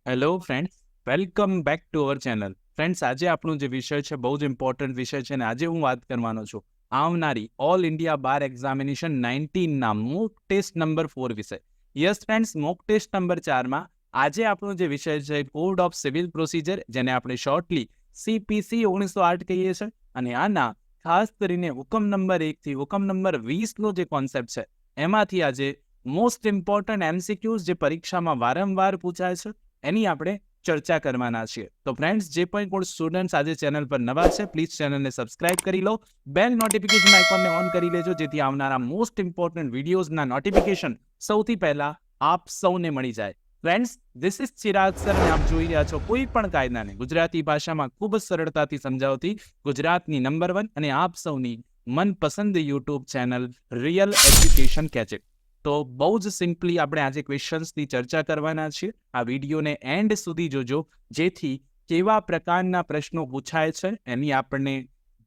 Hello friends, welcome back to our channel. Friends, આજે આપણો જે વિષય છે બહુ જ ઇમ્પોર્ટન્ટ વિષય છે અને આજે હું વાત કરવાનો છું આવનારી ઓલ ઇન્ડિયા બાર એક્ઝામિનેશન 19ના મોક ટેસ્ટ નંબર 4 વિષય. Yes friends, mock test number 4માં આજે આપણો જે વિષય છે કોડ ઓફ સિવિલ પ્રોસિજર, જેને આપણે શોર્ટલી CPC 1908 કહીએ છીએ. અને આના ખાસ કરીને હુકમ નંબર 1 થી હુકમ નંબર 20નો જે કોન્સેપ્ટ છે એમાંથી આજે મોસ્ટ ઇમ્પોર્ટન્ટ MCQs જે પરીક્ષામાં વારંવાર પૂછાય છે એની આપણે ચર્ચા કરવાના છીએ. તો ફ્રેન્ડ્સ, જે પણ કોઈ સ્ટુડન્ટ્સ આજે ચેનલ પર નવા છે, પ્લીઝ ચેનલને સબસ્ક્રાઇબ કરી લો, બેલ નોટિફિકેશન આઇકોનને ઓન કરી લેજો, જેથી આવનારા મોસ્ટ ઇમ્પોર્ટન્ટ વિડીયોઝના નોટિફિકેશન સૌથી પહેલા આપ સૌને મળી જાય. Friends, this is Chirag sir અને આપ જોઈ રહ્યા છો કોઈ પણ કાયદાને ગુજરાતી ભાષામાં ખૂબ જ સરળતાથી સમજાવતી ગુજરાતની નંબર 1 અને આપ સૌની મનપસંદ યુટ્યુબ ચેનલ રિયલ એજ્યુકેશન કેચેટ. તો બહુ જ સિમ્પલી આપણે આજે ક્વેશ્ચન્સની ચર્ચા કરવાના છીએ. આ વિડીયોને એન્ડ સુધી જોજો, જેથી કેવા પ્રકારના પ્રશ્નો પૂછાય છે એની આપણને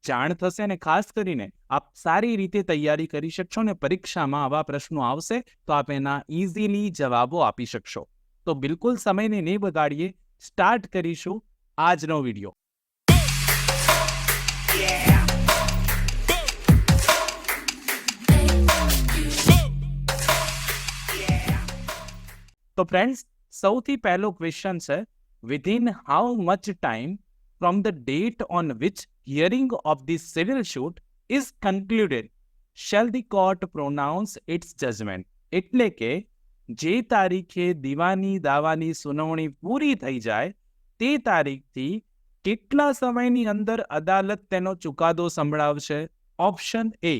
જાણ થશે અને ખાસ કરીને આપ સારી રીતે તૈયારી કરી શકશો અને પરીક્ષામાં આવા પ્રશ્નો આવશે તો આપ એના ઇઝીલી જવાબો આપી શકશો. તો બિલકુલ સમયને નહીં બગાડીએ, સ્ટાર્ટ કરીશું આજનો વિડીયો. તો ફ્રેન્ડ્સ, સૌથી પહેલો ક્વેશ્ચન છે, within how much time from the date on which hearing of the civil suit is concluded shall the court pronounce its judgment. એટલે કે જે તારીખે દીવાની દાવાની સુનાવણી પૂરી થઈ જાય તે તારીખથી કેટલા સમયની અંદર અદાલત તેનો ચુકાદો સંભળાવશે? ઓપ્શન એ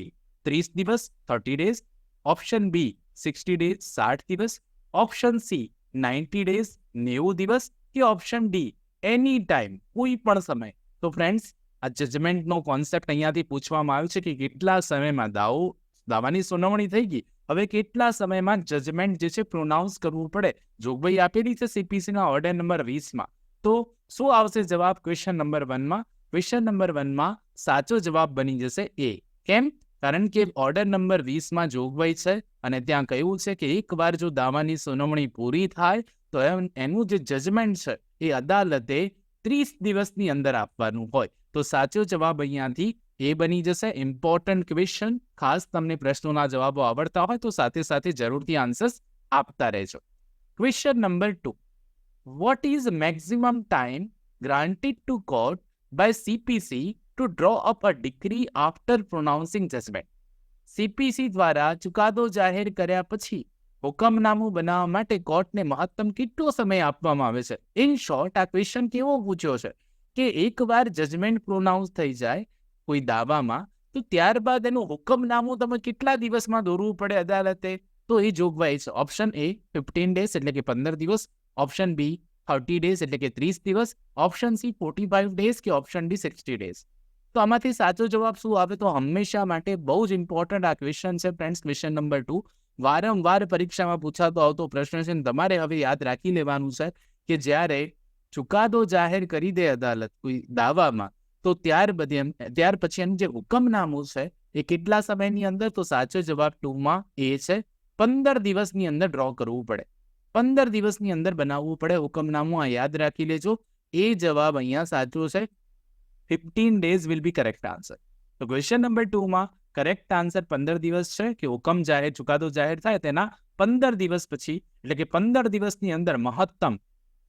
30 દિવસ 30 ડેઝ, ઓપ્શન બી 60 ડેઝ 60 દિવસ, ઓપ્શન સી 90 ડેઝ 90 દિવસ, કે ઓપ્શન ડી એની ટાઈમ કોઈ પણ સમય. તો ફ્રેન્ડ્સ, આ જજમેન્ટનો કોન્સેપ્ટ અહીંયાથી પૂછવામાં આવ્યો છે કે કેટલા સમયમાં દાવાની સુનાવણી થઈ ગઈ, હવે કેટલા સમયમાં જજમેન્ટ જે છે પ્રોનાઉન્સ કરવું પડે. જોગવાઈ આપેલી છે CPCના ઓર્ડર નંબર 20માં. તો શું આવશે જવાબ ક્વેશ્ચન નંબર 1માં? ક્વેશ્ચન નંબર 1માં સાચો જવાબ બની જશે એ. કેમ? કારણ કે ઓર્ડર નંબર 20માં જોગવાઈ છે અને ત્યાં કહ્યું છે કે એકવાર જો દાવાની સુનાવણી પૂરી થાય તો એનું જે જજમેન્ટ છે એ અદાલતે 30 દિવસની અંદર આપવાનું હોય. તો સાચો જવાબ અહીંયાથી એ બની જશે. ઇમ્પોર્ટન્ટ ક્વેશ્ચન, ખાસ તમને પ્રશ્નોના જવાબો આવડતા હોય તો સાથે સાથે જરૂરથી આન્સર્સ આપતા રહેજો. Question number 2, what is maximum time granted to court by CPC to draw up a decree after pronouncing judgment? CPC દ્વારા ચુકાદો જાહેર કર્યા પછી હુકમનામું બનાવવા માટે કોર્ટને મહત્તમ કેટલો સમય આપવામાં આવે છે? ઇન શોર્ટ, આ ક્વેશ્ચન કેવો પૂછ્યો છે કે એકવાર જજમેન્ટ પ્રોનાઉન્સ થઈ જાય કોઈ દાવામાં તો ત્યારબાદ એનું હુકમનામું તમે કેટલા દિવસમાં દોરવું પડે અદાલતે? તો એ જોગવાઈ છે. ઓપ્શન એ 15 ડેઝ એટલે કે 15 દિવસ, ઓપ્શન બી 30 ડેઝ એટલે કે 30 દિવસ, ઓપ્શન સી 45 ડેઝ, કે ઓપ્શન ડી 60 ડેઝ. તો આમાંથી સાચો જવાબ શું આવે? તો હંમેશા માટે બહુ જ ઇમ્પોર્ટન્ટ આ ક્વેશ્ચન છે ફ્રેન્ડ્સ. ક્વેશ્ચન નંબર 2 વારંવાર પરીક્ષામાં પૂછાતો આવતો પ્રશ્ન છે. તમારે હવે યાદ રાખી લેવાનું છે કે જ્યારે ચુકાદો જાહેર કરી દે અદાલત કોઈ દાવામાં તો ત્યાર પછી એનું જે હુકમનામું છે એ કેટલા સમયની અંદર? તો સાચો જવાબ 2માં એ છે 15 દિવસની અંદર ડ્રો કરવું પડે, 15 દિવસની અંદર બનાવવું પડે હુકમનામું. આ યાદ રાખી લેજો. એ જવાબ અહીંયા સાચો છે. 15 days will be correct answer. તો ક્વેશ્ચન નંબર 2માં કરેક્ટ આન્સર 15 દિવસ છે કે હુકમ ચુકાદો જાહેર થાય તેના 15 દિવસ પછી, એટલે કે 15 દિવસની અંદર મહત્તમ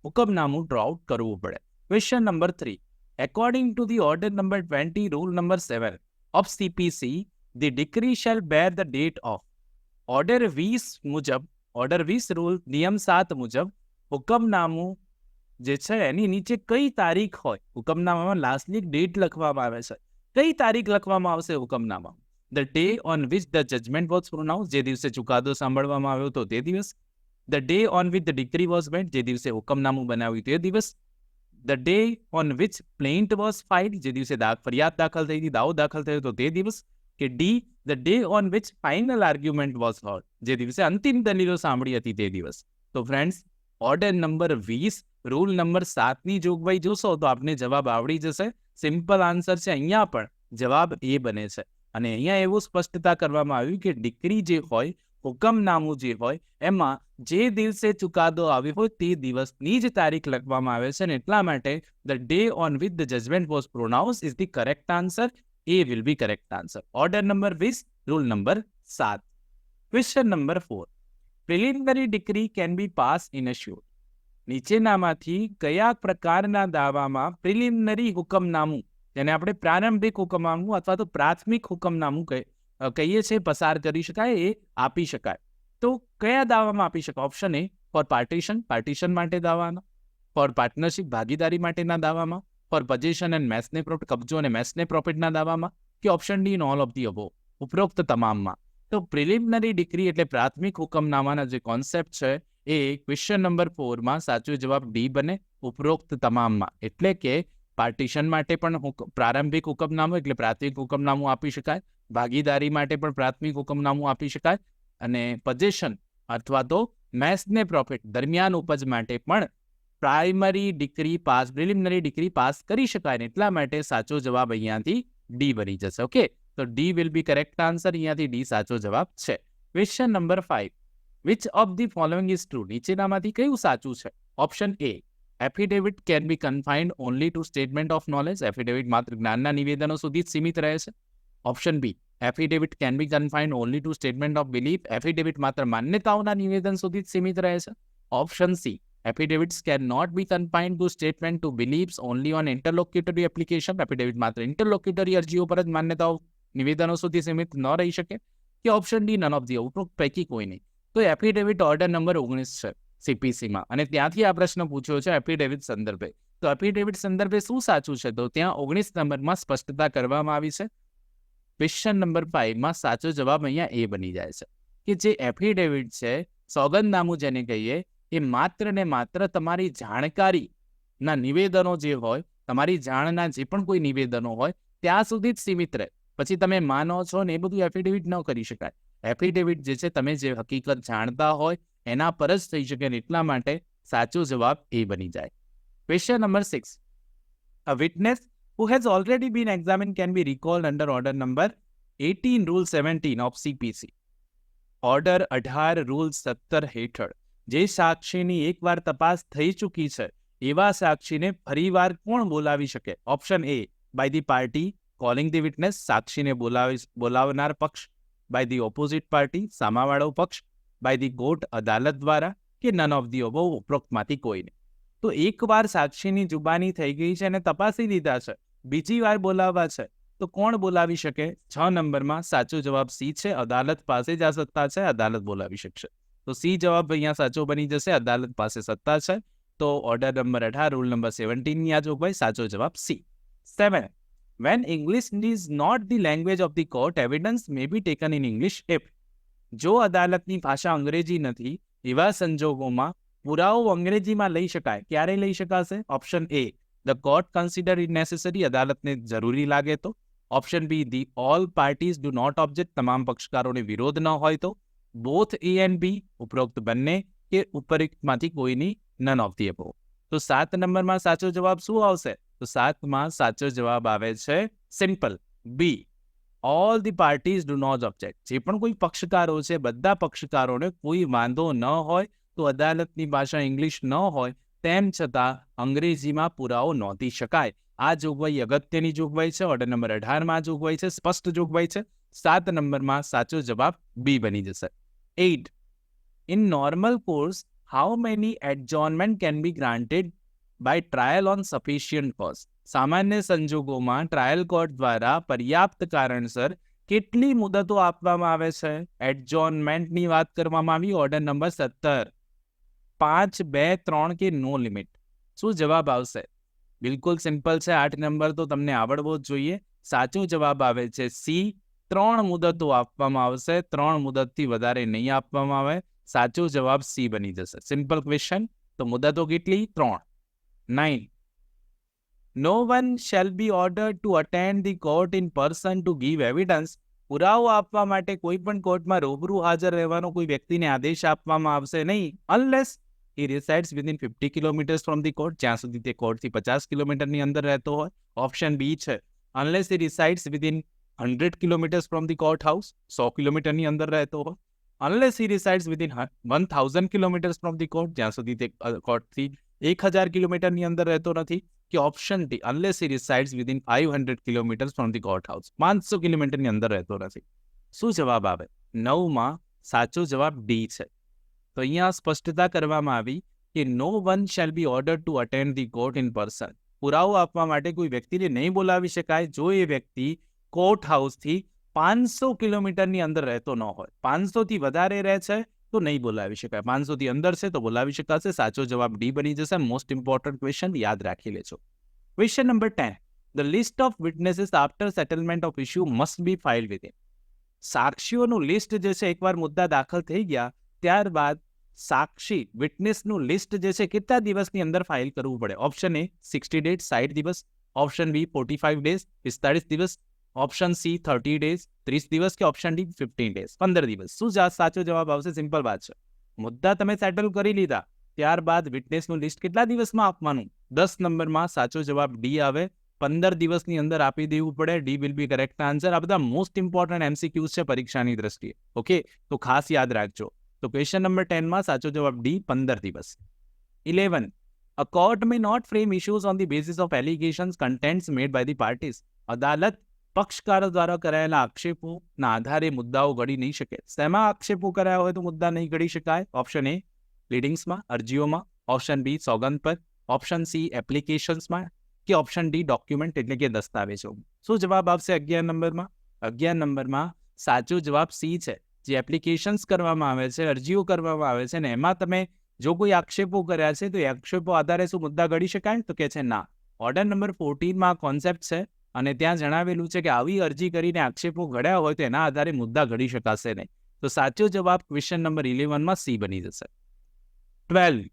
હુકમનામું ડ્રો આઉટ કરવું પડે. Question number 3, according to the order number 20 rule number 7 of CPC, the decree shall bear the date of. Order 20 મુજબ, ઓર્ડર 20 રૂલ નિયમ 7 મુજબ હુકમનામું જે છે એની નીચે કઈ તારીખ હોય? હુકમનામામાં લાસ્ટની ડેટ લખવામાં આવે છે. કઈ તારીખ લખવામાં આવશે હુકમનામામાં? The day on which the judgment was pronounce, જે દિવસે ચુકાદો સાંભળવામાં આવ્યો હતો તે દિવસ. The day on which the decree was made, જે દિવસે હુકમનામું બનાવ્યું તે દિવસ. The day on which plaint was filed, જે દિવસે ફરિયાદ દાખલ થઈ હતી, દાવો દાખલ થયો હતો તે દિવસ. કે D, the day on which final argument was heard, જે દિવસે અંતિમ દલીલો સાંભળી હતી તે દિવસ. તો friends, order number 20 rule number 7ની જોગવાઈ જોશો તો આપને જવાબ આવડી જશે. સિમ્પલ આન્સર છે. અહીંયા પણ જવાબ એ બને છે. અને અહીંયા એવું સ્પષ્ટતા કરવામાં આવ્યું કે ડિક્રી જે હોય હુકમનામું જે હોય એમાં જે દિવસે ચુકાદો આવ્યો હોય તે દિવસની જ તારીખ લખવામાં આવે છે, અને એટલા માટે the day on which the judgment was pronounce is the correct answer. A will be correct answer. Order number 20, rule number 7. Question number 4. Preliminary decree can be pass in a suit. નીચેનામાંથી કયા પ્રકારના દાવામાં preliminary હુકમનામું, જેને આપણે પ્રારંભિક હુકમનામું અથવા તો પ્રાથમિક હુકમનામું કહીએ છીએ, પસાર કરી શકાય, એ આપી શકાય? તો કયા દાવામાં આપી શકાય? ઓપ્શન એ ફોર પાર્ટીશન માટે દાવામાં, ફોર પાર્ટનરશિપ ભાગીદારી માટેના દાવામાં, ફોર પોઝેશન એન્ડ મેસને પ્રોફિટ કબજો અને મેસને પ્રોફિટના દાવામાં, કે option D in all of the above, ઉપરોક્ત તમામમાં? તો પ્રિલિમિનરી ડિક્રી એટલે પ્રાથમિક હુકમનામાના જે કોન્સેપ્ટ છે એ ક્વેશ્ચન નંબર 4 સાચો જવાબ ડી બને, ઉપરોક્ત તમામમાં. એટલે કે પાર્ટીશન માટે પણ પ્રારંભિક હુકમનામું એટલે પ્રાથમિક હુકમનામું આપી શકાય, ભાગીદારી માટે પણ પ્રાથમિક હુકમનામું આપી શકાય, અને પોઝેશન અથવા તો મેસને પ્રોફિટ દરમિયાન ઉપજ માટે પણ પ્રિલિમિનરી ડિક્રી પાસ કરી શકાય. ને એટલા માટે સાચો જવાબ અહીંયાથી ડી બની જશે. ઓકે, તો D will be correct answer. અહીંયાથી ડી સાચો જવાબ છે. Question number 5. Which of the following is true? નીચેનામાંથી કયું સાચું છે? Option A, affidavit can be confined only to statement of knowledge. Affidavit માત્ર જ્ઞાનના નિવેદનો સુધી જ સીમિત રહે છે. Option B, affidavit can be confined only to statement of belief. Affidavit માત્ર માન્યતાઓના નિવેદન સુધી જ સીમિત રહે છે. Option C, એફિડેવિટ્સ can not be confined to statement to beliefs only on interlocutory application. Affidavit માત્ર ઇન્ટરલોક્યુટરી અરજીઓ પર જ માન્યતાઓ નિવેદનો સુધી સીમિત ન રહી શકે. કે option D, none of the ઉપરોક્ત પૈકી કોઈ નહીં. તો એફિડેવિટ ઓર્ડર નંબર 19 છે સીપીસીમાં, અને ત્યાંથી આ પ્રશ્ન પૂછ્યો છે એફિડેવિટ સંદર્ભે. તો એફિડેવિટ સંદર્ભે શું સાચું છે? તો ત્યાં 19 નંબરમાં સ્પષ્ટતા કરવામાં આવી છે. ક્વેશ્ચન નંબર 5 સાચો જવાબ અહીંયા એ બની જાય છે કે જે એફિડેવિટ છે, સોગંદનામું જેને કહીએ, એ માત્ર ને માત્ર તમારી જાણકારીના નિવેદનો જે હોય, તમારી જાણના જે પણ કોઈ નિવેદનો હોય ત્યાં સુધી જ સીમિત રહે. પછી તમે માનો છો ને એ બધું એફિડેવિટ ન કરી શકાય. એફિડેવિટ જે છે, તમે જે હકીકત જાણતા હોય એના પર જ થઈ શકે, ને એટલા માટે સાચો જવાબ એ બની જાય. Question number 6. A witness who has already been examined can be recalled under order number 18, rule 17 of CPC. Order 18 rule 17 હેઠળ જે સાક્ષીની એકવાર તપાસ થઈ ચૂકી છે એવા સાક્ષીને ફરીવાર કોણ બોલાવી શકે? Option A, by the party calling the witness, સાક્ષીને બોલાવનાર પક્ષ, બાય ધી ઓપોઝિટ પાર્ટી, સામાવાળો પક્ષ, બાય ધી કોર્ટ અદાલત દ્વારા, કે નન ઓફ ધી અબોવ, ઉપરોક્તમાંથી કોઈને. તો એકવાર સાક્ષીની જુબાની થઈ ગઈ છે અને તપાસી લીધા છે, બીજી વાર બોલાવવા છે, તો કોણ બોલાવી શકે? 6 નંબરમાં સાચો જવાબ સી છે. અદાલત પાસે જ આ સત્તા છે, અદાલત બોલાવી શકશે. તો સી જવાબ અહીંયા સાચો બની જશે. અદાલત પાસે સત્તા છે. તો ઓર્ડર નંબર 18 રૂલ નંબર 17 ની આ જોગવાઈ, સાચો જવાબ C. 7. When English is not the language of the court, evidence may be taken in English if. જો અદાલતની ભાષા અંગ્રેજી નથી એવા સંજોગોમાં પુરાવો અંગ્રેજીમાં લઈ શકાય. ક્યારે લઈ શકાશે? Option A, the court consider it necessary, અદાલતને જરૂરી લાગે તો. Option B, the all parties do not object, તમામ પક્ષકારોને વિરોધ ન હોય તો. બોથ એ એન્ડ બી, ઉપરોક્ત બંને, કે ઉપરોક્તમાંથી કોઈની, નન ઓફ ધી અબોવ. તો 7 નંબરમાં સાચો જવાબ શું આવશે? તો 7માં સાચો જવાબ આવે છે simple B, all the parties do not object. જે પણ કોઈ પક્ષકારો છે, બધા પક્ષકારોને કોઈ વાંધો ન હોય, તો અદાલતની ભાષા ઇંગ્લિશ ન હોય તેમ છતાં અંગ્રેજીમાં પુરાવો નોંધી શકાય. આ જોગવાઈ અગત્યની જોગવાઈ છે. ઓર્ડર નંબર 18માં આ જોગવાઈ છે, સ્પષ્ટ જોગવાઈ છે. 7 નંબરમાં સાચો જવાબ બી બની જશે. 8. In normal course, how many adjournment can be granted by trial on sufficient cause? સામાન્ય સંજોગોમાં ટ્રાયલ કોર્ટ દ્વારા પર્યાપ્ત કારણસર કેટલી મુદતો આપવામાં આવે છે? એડજોર્નમેન્ટની વાત કરવામાં આવી. ઓર્ડર નંબર 17, 5, 2, 3 કે નો લિમિટ? શું જવાબ આવશે? બિલકુલ સિમ્પલ છે. 8 નંબર તો તમને આવડવો જ જોઈએ. સાચો જવાબ આવે છે સી, 3 મુદતો આપવામાં આવશે. 3 મુદતથી વધારે નહીં આપવામાં આવે. સાચો જવાબ સી બની જશે. Simple question. તો મુદતો કેટલી? 3. 9. No one shall be ordered to attend the court in person to give evidence. પુરાવો આપવા માટે કોઈ પણ કોર્ટમાં રૂબરૂ હાજર રહેવાનો કોઈ વ્યક્તિને આદેશ આપવામાં આવશે નહીં, unless he resides within 50 kilometers from the court, જ્યાં સુધી તે કોર્ટથી 50 કિલોમીટરની અંદર રહેતો હોય. ઓપ્શન બી છે, unless he resides within 100 kilometers from the court house, 100 કિલોમીટરની અંદર રહેતો હોય. unless he resides within 1000 kilometres from the court, જ્યાં સુધી તે કોર્ટથી 1000 કિલોમીટરની અંદર રહેતો નથી, કે option D unless he resides within 500 kilometres from the court house, 500 કિલોમીટરની અંદર રહેતો નથી. શું જવાબ આવે? 9માં સાચો જવાબ ડી છે. તો અહીંયા સ્પષ્ટતા કરવામાં આવી કે no one shall be order to attend the court in person. પુરાવો આપવા માટે કોઈ વ્યક્તિને નહીં બોલાવી શકાય જો એ વ્યક્તિ કોર્ટ હાઉસથી 500 કિલોમીટરની અંદર રહેતો ન હોય. 500 થી વધારે રહે છે તો નહીં બોલાવી શકાય, 500 થી અંદર છે તો બોલાવી શકાશે. સાચો જવાબ ડી બની જશે. મોસ્ટ ઇમ્પોર્ટન્ટ ક્વેશ્ચન યાદ રાખી લેજો. Question number 10. The list of witnesses after settlement of issue must be filed within. સાક્ષીઓનું લિસ્ટ જે છે એકવાર મુદ્દા દાખલ થઈ ગયા ત્યારબાદ સાક્ષી વિટનેસનું લિસ્ટ જે છે કેટલા દિવસની અંદર ફાઇલ કરવું પડે? ઓપ્શન એ 60 ડેઝ 60 દિવસ, ઓપ્શન બી 45 ડેઝ 45 દિવસ, ઓપ્શન સી 30 ડેઝ 30 દિવસ, કે ઓપ્શન ડી 15 ડેઝ 15 દિવસ. શું સાચો જવાબ આવશે? સિમ્પલ વાત છે. મુદ્દા તમે સેટલ કરી લીધા ત્યારબાદ વિટનેસનું લિસ્ટ કેટલા દિવસમાં આપવાનું? 10 નંબરમાં સાચો જવાબ ડી આવે. 15 દિવસની અંદર આપી દેવું પડે. D will be correct answer. આ બધા મોસ્ટ ઇમ્પોર્ટન્ટ MCQs છે પરીક્ષાની દ્રષ્ટિએ. ઓકે, તો ખાસ યાદ રાખજો. તો ક્વેશ્ચન નંબર 10માં સાચો જવાબ ડી 15 દિવસ. 11. A court may not frame issues on the basis of allegations contents made by the parties. અદાલત પક્ષકારો દ્વારા કરાયેલા આક્ષેપોના આધારે મુદ્દાઓ ઘડી નહીં શકે. શેમાં આક્ષેપો કરાયા હોય તો મુદ્દા નહીં ઘડી શકાય? ઓપ્શન એ પ્લીડિંગ્સમાં, અરજીઓમાં, ઓપ્શન બી સોગંદ પર, ઓપ્શન સી એપ્લિકેશન્સમાં, કે ઓપ્શન ડી ડોક્યુમેન્ટ એટલે કે દસ્તાવેજો. શું જવાબ આવશે 11 નંબરમાં? 11 નંબરમાં સાચો જવાબ સી છે. જે એપ્લિકેશન્સ કરવામાં આવે છે, અરજીઓ કરવામાં આવે છે ને એમાં તમે જો કોઈ આક્ષેપો કર્યા છે તો એ આક્ષેપો આધારે શું મુદ્દા ઘડી શકાય? તો કે છે ના. ઓર્ડર નંબર 14માં કોન્સેપ્ટ છે અને ત્યાં જણાવેલું છે કે આવી અરજી કરીને આક્ષેપો ઘડ્યા હોય તો એના આધારે મુદ્દા ઘડી શકાશે નહીં. તો સાચો જવાબ ક્વેશ્ચન નંબર 11માં સી બની જશે. 12.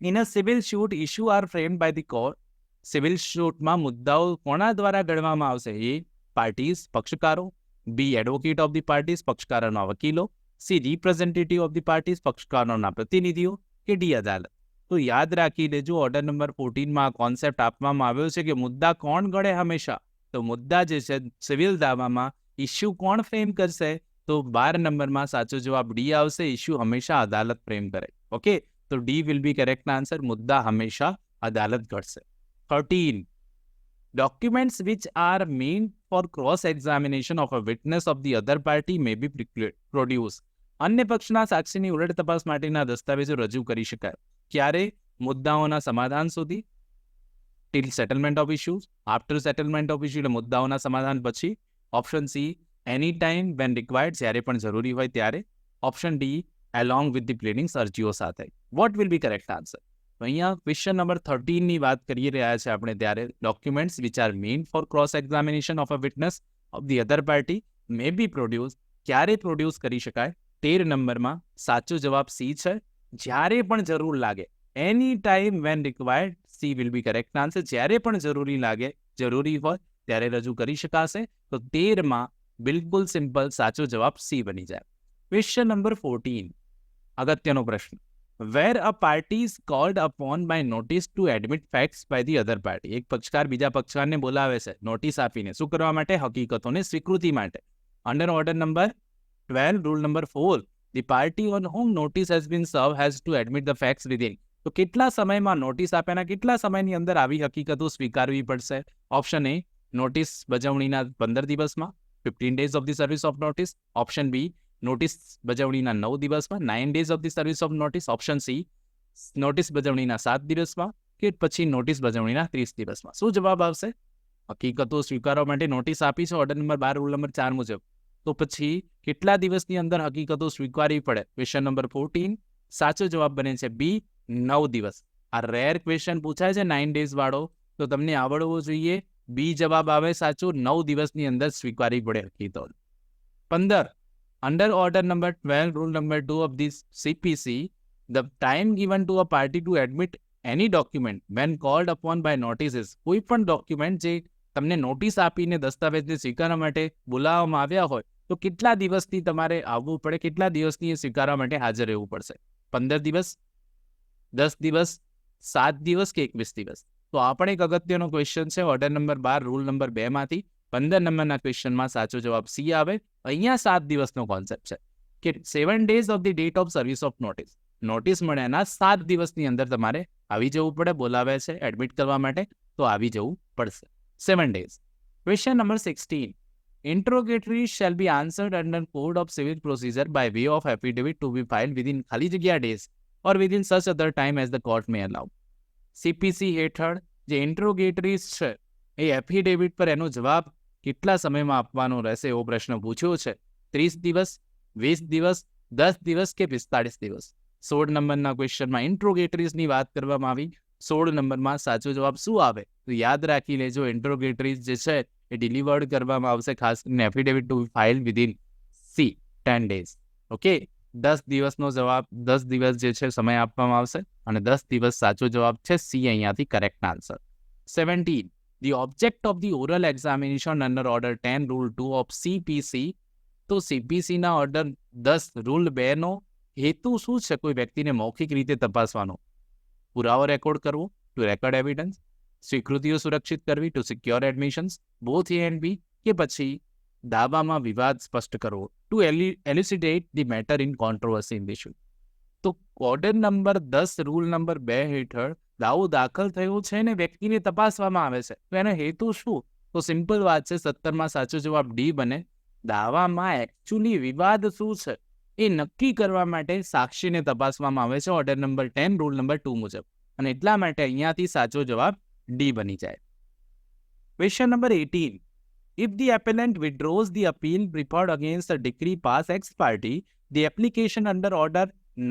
In a civil suit issue are framed by the court. Civil શૂટમાં મુદ્દાઓ કોના દ્વારા ઘડવામાં આવશે? એ પાર્ટીઝ પક્ષકારો, B advocate of the parties પક્ષકારોના વકીલો, C representative of the parties પક્ષકારોના પ્રતિનિધિઓ, કે ડી અદાલત. તો યાદ રાખી લેજો ઓર્ડર નંબર 14માં કોન્સેપ્ટ આપવામાં આવ્યો છે કે મુદ્દા કોણ ગળે હંમેશા? તો મુદ્દા જે છે સિવિલ દાવામાં ઇશ્યુ કોણ ફ્રેમ કરશે? તો 12 નંબરમાં સાચો જવાબ ડી આવશે. ઇશ્યુ હંમેશા અદાલત ફ્રેમ કરે. ઓકે, તો D will be correct answer. મુદ્દા હંમેશા અદાલત ઘડશે. 13. Documents which are meant for cross-examination of a witness of the other party may be produced. અન્ય પક્ષના સાક્ષીની ઉલટ તપાસ માટેના દસ્તાવેજો રજૂ કરી શકાય. ક્યારે? મુદ્દાઓના સમાધાન સુધી, till settlement of issues, after settlement of issue એટલે મુદ્દાઓના સમાધાન પછી, option C any time when required જ્યારે પણ જરૂરી હોય ત્યારે, option D along with the pleadings અરજીઓ સાથે. What will be correct answer? તો અહીંયા ક્વેશ્ચન નંબર 13ની વાત કરી રહ્યા છે આપણે ત્યારે documents which are main for cross examination of a witness of the other party may be produce. ક્યારે પ્રોડ્યુસ કરી શકાય? 13 નંબરમાં સાચો જવાબ સી છે. જ્યારે પણ જરૂર લાગે. Any time when required, C will be correct answer. જ્યારે પણ જરૂરી લાગે, જરૂરી હોય ત્યારે રજૂ કરી શકાશે. તો 13માં બિલકુલ સિમ્પલ સાચો જવાબ સી બની જાય. ક્વેશ્ચન નંબર 14, અગત્યનો પ્રશ્ન. Where a party is called upon by notice to admit facts by the other party. એક પક્ષકાર બીજા પક્ષકારને બોલાવે છે નોટિસ આપીને. શું કરવા માટે? હકીકતોને સ્વીકૃતિ માટે. Under order number 12 rule number 4, the party on whom notice has been served has to admit the facts within. તો કેટલા સમયમાં નોટિસ આપ્યાના કેટલા સમયની અંદર આવી હકીકતો સ્વીકારવી પડશે? ઓપ્શન એ નોટિસ બજવણીના 15 દિવસમાં, 15 days of the service of notice. Option B notice બજવણીના 9 દિવસમાં, 9 days of the service of notice. Option C notice બજવણીના 7 દિવસમાં, કે પછી નોટિસ બજવણીના 30 દિવસમાં. શું જવાબ આવશે? હકીકતો સ્વીકારવા માટે નોટિસ આપી છે ઓર્ડર નંબર 12 રૂલ નંબર 4 મુજબ. તો પછી કેટલા દિવસની અંદર હકીકતો સ્વીકારવી પડે? ક્વેશ્ચન નંબર 14 સાચો જવાબ બને છે બી 9 દિવસ. આ રેર ક્વેશ્ચન પૂછાય છે 9 days વાળો, તો તમને આવડવો જોઈએ. બી જવાબ આવે સાચો. 9 દિવસની અંદર સ્વીકારવી પડે હકીકતો. 15. Under order number 12 rule number 2 of this CPC, the time given to a party to admit any document when called upon by notices. કોઈ પણ ડોક્યુમેન્ટ જે તમને નોટિસ આપીને દસ્તાવેજને સ્વીકારવા માટે બોલાવવામાં આવ્યા હોય તો કેટલા દિવસથી તમારે આવવું પડે? કેટલા દિવસની એ સ્વીકારવા માટે હાજર રહેવું પડશે? 15 દિવસ, 10 દિવસ, 7 દિવસ કે 21 દિવસ? તો આ પણ એક અગત્યનો ક્વેશ્ચન છે ઓર્ડર નંબર 12 રૂલ નંબર 2 માંથી. 15 નંબરના ક્વેશ્ચનમાં સાચો જવાબ સી આવે. અહીંયા 7 દિવસનો કોન્સેપ્ટ છે. કે 7 days of the date of service of notice. Notice મળ્યાના 7 દિવસની અંદર તમારે આવી જવું પડે, બોલાવે છે એડમિટ કરવા માટે તો આવી જવું પડશે. 7 days. Question number 16. Interrogatories shall be answered under Code of Civil Procedure by way of affidavit to be filed within ખાલી જગ્યા days or within such other time as the court may allow. CPC હેઠળ જે ઇન્ટ્રોગેટરીઝ છે એ affidavit પર એનો જવાબ કેટલા સમયમાં આપવાનો રહેશે એવો પ્રશ્ન પૂછ્યો છે. 30 દિવસ, 20 દિવસ, 10 દિવસ કે 45 દિવસ. 16 નંબરના ક્વેશ્ચનમાં ઇન્ટ્રોગેટરીઝની વાત કરવામાં આવી. 16 નંબરમાં સાચો જવાબ શું આવે તો યાદ રાખી લેજો, ઇન્ટ્રોગેટરીઝ જે છે એ ડિલિવર્ડ કરવામાં આવશે ખાસ કરીને affidavit to file within 10 days. Okay, 10 દિવસનો જવાબ, 10 દિવસ જે છે સમય આપવામાં આવશે અને 10 દિવસ સાચો જવાબ છે સી અહીંયાથી correct answer. 17. The object of the oral examination under order 10 rule 2 of CPC. તો CPCના ઓર્ડર 10 રૂલ 2 નો હેતુ શું છે? કોઈ વ્યક્તિને મૌખિક રીતે તપાસવાનો, પુરાવો રેકોર્ડ કરવો, ટુ રેકોર્ડ એવિડન્સ, સ્વીકૃતિઓ સુરક્ષિત કરવી, to secure admissions, both A and B, કે પછી દાવામાં વિવાદ સ્પષ્ટ કરવો, to elucidate the matter in controversy in the issue. તો ઓર્ડર નંબર 10 રૂલ નંબર 2 હેઠળ દાવો દાખલ થયો છે ને વ્યક્તિને તપાસવામાં આવે છે તો એનો હેતુ શું? તો સિમ્પલ વાત છે, 17માં સાચો જવાબ ડી બને. દાવામાં એકચ્યુઅલી વિવાદ શું છે એ નક્કી કરવા માટે સાક્ષીને તપાસવામાં આવે છે ઓર્ડર નંબર 10 રૂલ નંબર 2 મુજબ, અને એટલા માટે અહીંયાથી સાચો જવાબ ડી બની જાય. Question number 18. If the appellant withdraws the appeal preferred against the decree passed ex parte, the application under order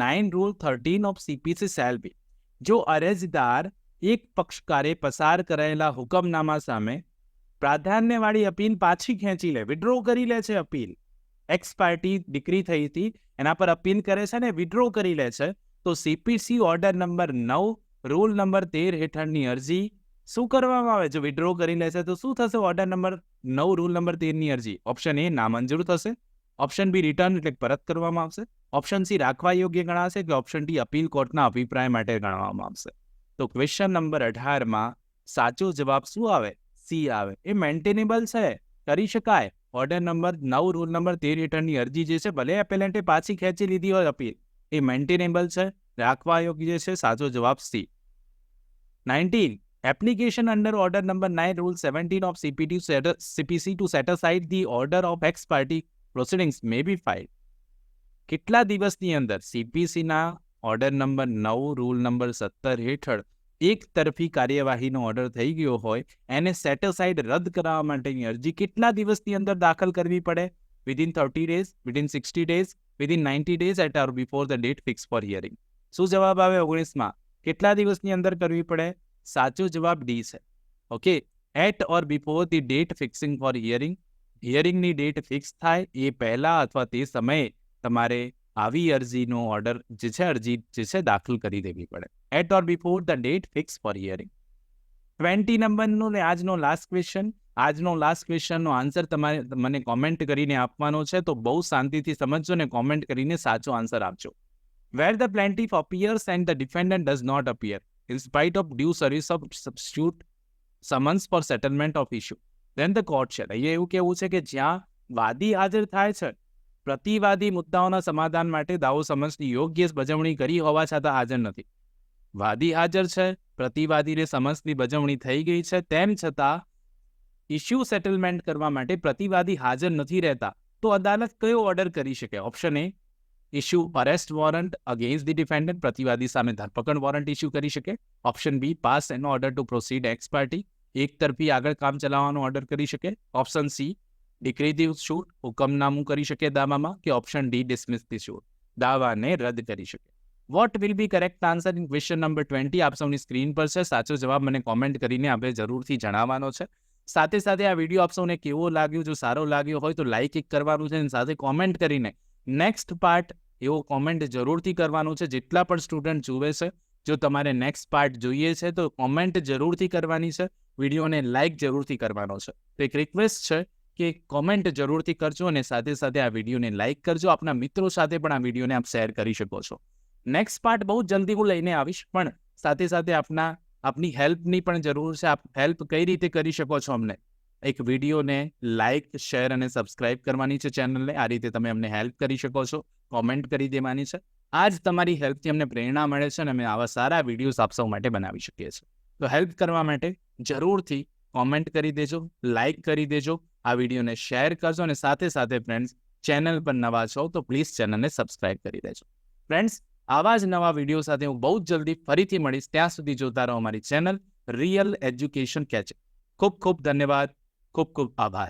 9 rule 13 of CPC shall be. જો અરજદાર એક પક્ષકારે પસાર કરાયેલા હુકમનામા સામે પ્રાધાન્યવાળી અપીલ પાછી ખેંચી લે, વિડ્રો કરી લે છે, અપીલ એક્સ પાર્ટી ડિક્રી થઈ હતી એના પર અપીલ કરે છે ને વિડ્રો કરી લે છે, તો CPC order number 9 rule number 13 હેઠળની અરજી શું કરવામાં આવે? જો વિડ્રો કરી લે છે તો શું થશે? ઓર્ડર નંબર 9 રૂલ નંબર 13ની અરજી ઓપ્શન એ નામંજૂર થશે, ઓપ્શન બી રિટર્ન એટલે પરત કરવામાં આવશે, ઓપ્શન સી રાખવા યોગ્ય ગણાશે કે ઓપ્શન ડી અપીલ કોર્ટના અભિપ્રાય માટે ગણવામાં આવશે. તો ક્વેશ્ચન નંબર 18માં સાચો જવાબ શું આવે? સી આવે. એ મેન્ટેનેબલ છે, કરી શકાય. ઓર્ડર નંબર 9 રૂલ નંબર 13 હેઠળની અરજી જે છે ભલે એપેલેન્ટે પાછી ખેંચી લીધી હોય અપીલ, એ મેન્ટેનેબલ છે, રાખવા યોગ્ય છે. સાચો જવાબ C. 19. Application under order number 9 rule 17 of CPC to set aside the order of ex parte proceedings may be filed. કેટલા દિવસની અંદર CPCના ઓર્ડર નંબર 9 રૂલ નંબર 17 હેઠળ એક તરફી કાર્યવાહીનો ઓર્ડર થઈ ગયો હોય એને સેટ અસાઇડ રદ કરાવવા માટેની અરજી કેટલા દિવસની અંદર દાખલ કરવી પડે? Within 30 days, within 60 days, within 90 days at or before the date fixed for hearing. શું જવાબ આવે 19માં? કેટલા દિવસની અંદર કરવી પડે? સાચો જવાબ ડી છે. Okay, at or before the date fixing for hearing. હિયરિંગની ડેટ ફિક્સ થાય એ પહેલા અથવા તે સમયે તમારે આવી અરજીનો ઓર્ડર જે છે અરજી જે છે દાખલ કરી દેવી પડે. At or before the date fix for hearing. 20 નંબરનો ને આજનો લાસ્ટ ક્વેશ્ચન. આજનો લાસ્ટ ક્વેશ્ચનનો આન્સર તમારે મને કોમેન્ટ કરીને આપવાનો છે, તો બહુ શાંતિથી સમજજો ને કોમેન્ટ કરીને સાચો આન્સર આપજો. Where the plaintiff appears and the defendant does not appear in spite of due service of substitute summons for settlement of issue, then the court shall. અહીંયા એવું કેવું છે કે જ્યાં વાદી હાજર થાય છે, પ્રતિવાદી મુદ્દાઓના સમાધાન માટે દાવો સમન્સની યોગ્ય બજવણી કરી હોવા છતાં હાજર નથી. વાદી હાજર છે, પ્રતિવાદીને સમન્સની બજવણી થઈ ગઈ છે, તેમ છતાં ઇશ્યુ સેટલમેન્ટ કરવા માટે પ્રતિવાદી હાજર નથી રહેતા, તો અદાલત કયો ઓર્ડર કરી શકે? Option A, issue arrest warrant against the defendant, પ્રતિવાદી સામે ધરપકડ વોરંટ ઇશ્યુ કરી શકે. Option B, pass an order to proceed ex parte, એક તરફી આગળ કામ ચલાવવાનો ઓર્ડર કરી શકે. ઓપ્શન સી, ડિક્રેટિવ શૂટ, હુકમનામું કરી શકે દાવામાં, કે option D, dismiss the suit, દાવાને રદ કરી શકે. What will be correct answer in question number 20 આપ સૌની સ્ક્રીન પર છે. સાચો જવાબ મને કોમેન્ટ કરીને આપણે જરૂરથી જણાવવાનો છે. સાથે સાથે આ વિડીયો આપ સૌને કેવો લાગ્યો? જો સારો લાગ્યો હોય તો લાઇક કરવાનું છે અને સાથે કોમેન્ટ કરીને નેક્સ્ટ પાર્ટ એવો કોમેન્ટ જરૂરથી કરવાનું છે. જેટલા પણ સ્ટુડન્ટ જુએ છે, જો તમારે નેક્સ્ટ પાર્ટ જોઈએ છે તો કોમેન્ટ જરૂરથી કરવાની છે, વિડીયોને લાઇક જરૂરથી કરવાનો છે. તો એક રિક્વેસ્ટ છે કે કોમેન્ટ જરૂરથી કરજો અને સાથે સાથે આ વિડીયોને લાઇક કરજો. આપના મિત્રો સાથે પણ આ વિડીયોને આપ શેર કરી શકો છો. નેક્સ્ટ પાર્ટ બહુ જલ્દી હું લઈને આવીશ, પણ સાથે સાથે આપની હેલ્પની પણ જરૂર છે. આપ હેલ્પ કઈ રીતે કરી શકો છો અમને? એક વિડીયોને લાઇક, શેર અને સબસ્ક્રાઇબ કરવાની છે ચેનલને. આ રીતે તમે અમને હેલ્પ કરી શકો છો, કોમેન્ટ કરી દેવાની છે. આ જ તમારી હેલ્પથી અમને પ્રેરણા મળે છે અને અમે આવા સારા વિડીયોઝ આપ સૌ માટે બનાવી શકીએ છીએ. તો હેલ્પ કરવા માટે જરૂરથી કોમેન્ટ કરી દેજો, લાઇક કરી દેજો, આ વિડીયોને શેર કરજો અને સાથે સાથે ફ્રેન્ડ્સ, ચેનલ પર નવા છો તો પ્લીઝ ચેનલને સબસ્ક્રાઇબ કરી દેજો. ફ્રેન્ડ્સ, આવા જ નવા વિડીયો સાથે હું બહુ જ જલ્દી ફરીથી મળીશ. ત્યાં સુધી જોતા રહો અમારી ચેનલ રિયલ એજ્યુકેશન કેચ. ખૂબ ખૂબ ધન્યવાદ, ખૂબ ખૂબ આભાર.